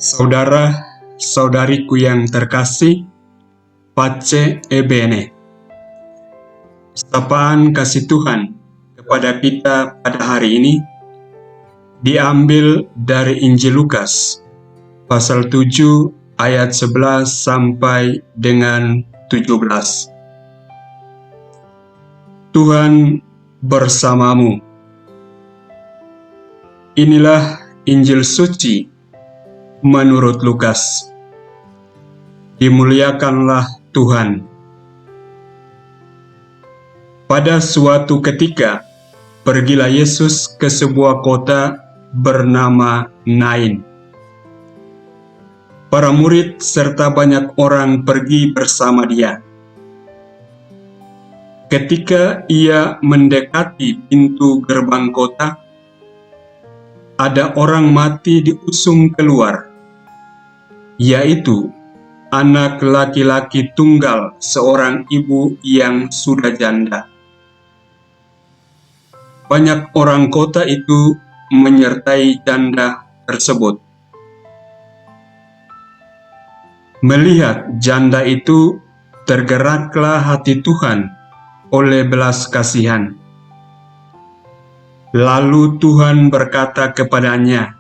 Saudara-saudariku yang terkasih, Pace e bene. Sapaan kasih Tuhan kepada kita pada hari ini diambil dari Injil Lukas, pasal 7 ayat 11 sampai dengan 17. Tuhan bersamamu. Inilah Injil suci menurut Lukas. Dimuliakanlah Tuhan. Pada suatu ketika, pergilah Yesus ke sebuah kota bernama Nain. Para murid serta banyak orang pergi bersama dia. Ketika ia mendekati pintu gerbang kota, ada orang mati diusung keluar, yaitu anak laki-laki tunggal seorang ibu yang sudah janda. Banyak orang kota itu menyertai janda tersebut. Melihat janda itu, tergeraklah hati Tuhan oleh belas kasihan. Lalu Tuhan berkata kepadanya,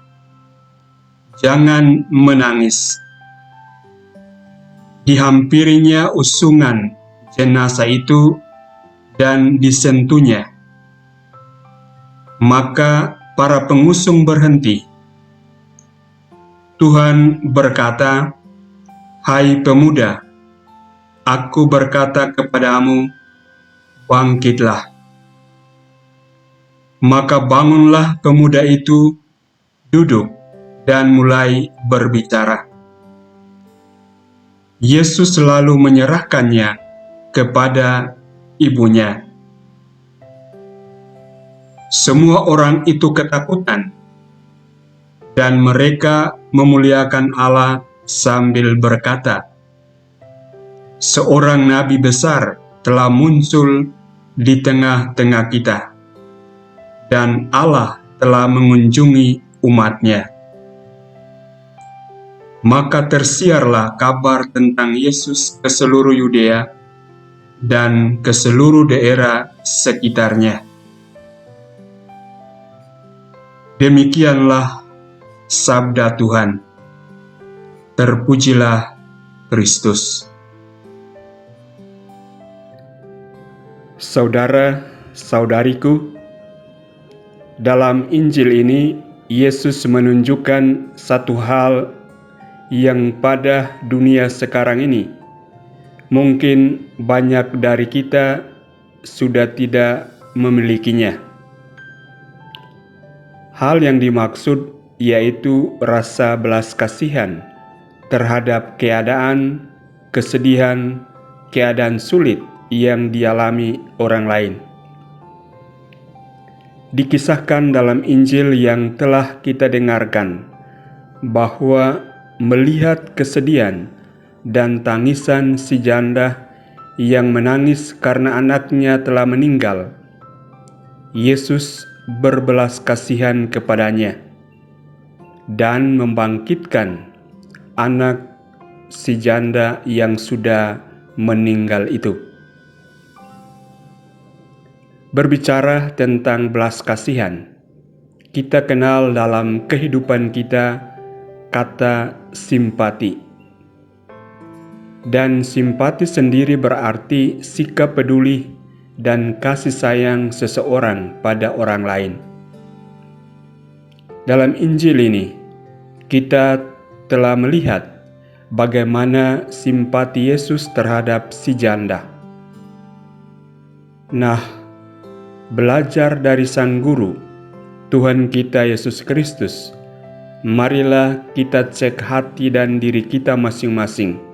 "Jangan menangis." Dihampirinya usungan jenazah itu dan disentuhnya. Maka para pengusung berhenti. Tuhan berkata, "Hai pemuda, aku berkata kepadamu, bangkitlah." Maka bangunlah pemuda itu, duduk, dan mulai berbicara. Yesus selalu menyerahkannya kepada ibunya. Semua orang itu ketakutan, dan mereka memuliakan Allah sambil berkata, "Seorang nabi besar telah muncul di tengah-tengah kita, dan Allah telah mengunjungi umat-Nya." Maka tersiarlah kabar tentang Yesus ke seluruh Yudea dan ke seluruh daerah sekitarnya. Demikianlah sabda Tuhan. Terpujilah Kristus. Saudara-saudariku, dalam Injil ini Yesus menunjukkan satu hal yang pada dunia sekarang ini mungkin banyak dari kita sudah tidak memilikinya. Hal yang dimaksud yaitu rasa belas kasihan terhadap keadaan, kesedihan, keadaan sulit yang dialami orang lain. Dikisahkan dalam Injil yang telah kita dengarkan bahwa melihat kesedihan dan tangisan si janda yang menangis karena anaknya telah meninggal, Yesus berbelas kasihan kepadanya dan membangkitkan anak si janda yang sudah meninggal itu. Berbicara tentang belas kasihan, kita kenal dalam kehidupan kita kata simpati. Dan simpati sendiri berarti sikap peduli dan kasih sayang seseorang pada orang lain. Dalam Injil ini, kita telah melihat bagaimana simpati Yesus terhadap si janda. Nah, belajar dari Sang Guru, Tuhan kita Yesus Kristus, marilah kita cek hati dan diri kita masing-masing.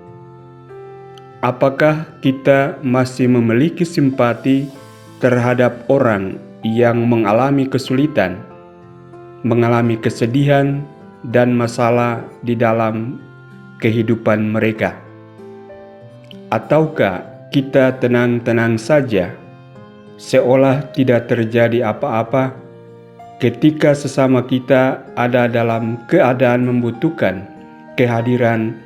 Apakah kita masih memiliki simpati terhadap orang yang mengalami kesulitan, mengalami kesedihan, dan masalah di dalam kehidupan mereka? Ataukah kita tenang-tenang saja, seolah tidak terjadi apa-apa ketika sesama kita ada dalam keadaan membutuhkan kehadiran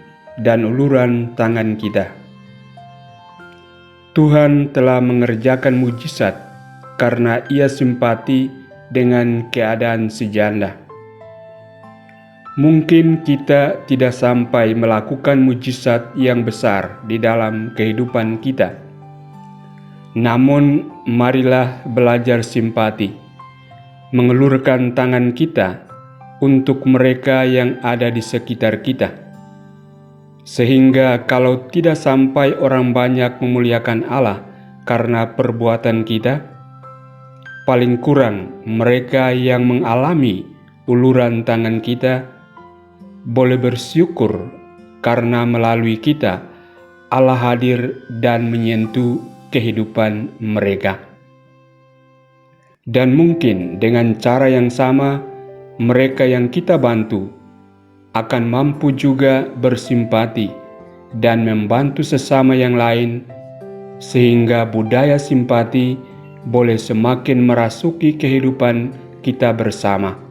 dan uluran tangan kita. Tuhan telah mengerjakan mujizat karena Ia simpati dengan keadaan si janda. Mungkin kita tidak sampai melakukan mujizat yang besar di dalam kehidupan kita. Namun, marilah belajar simpati, mengelurkan tangan kita untuk mereka yang ada di sekitar kita. Sehingga kalau tidak sampai orang banyak memuliakan Allah karena perbuatan kita, paling kurang mereka yang mengalami uluran tangan kita boleh bersyukur karena melalui kita Allah hadir dan menyentuh kehidupan mereka. Dan mungkin dengan cara yang sama, mereka yang kita bantu akan mampu juga bersimpati dan membantu sesama yang lain, sehingga budaya simpati boleh semakin merasuki kehidupan kita bersama.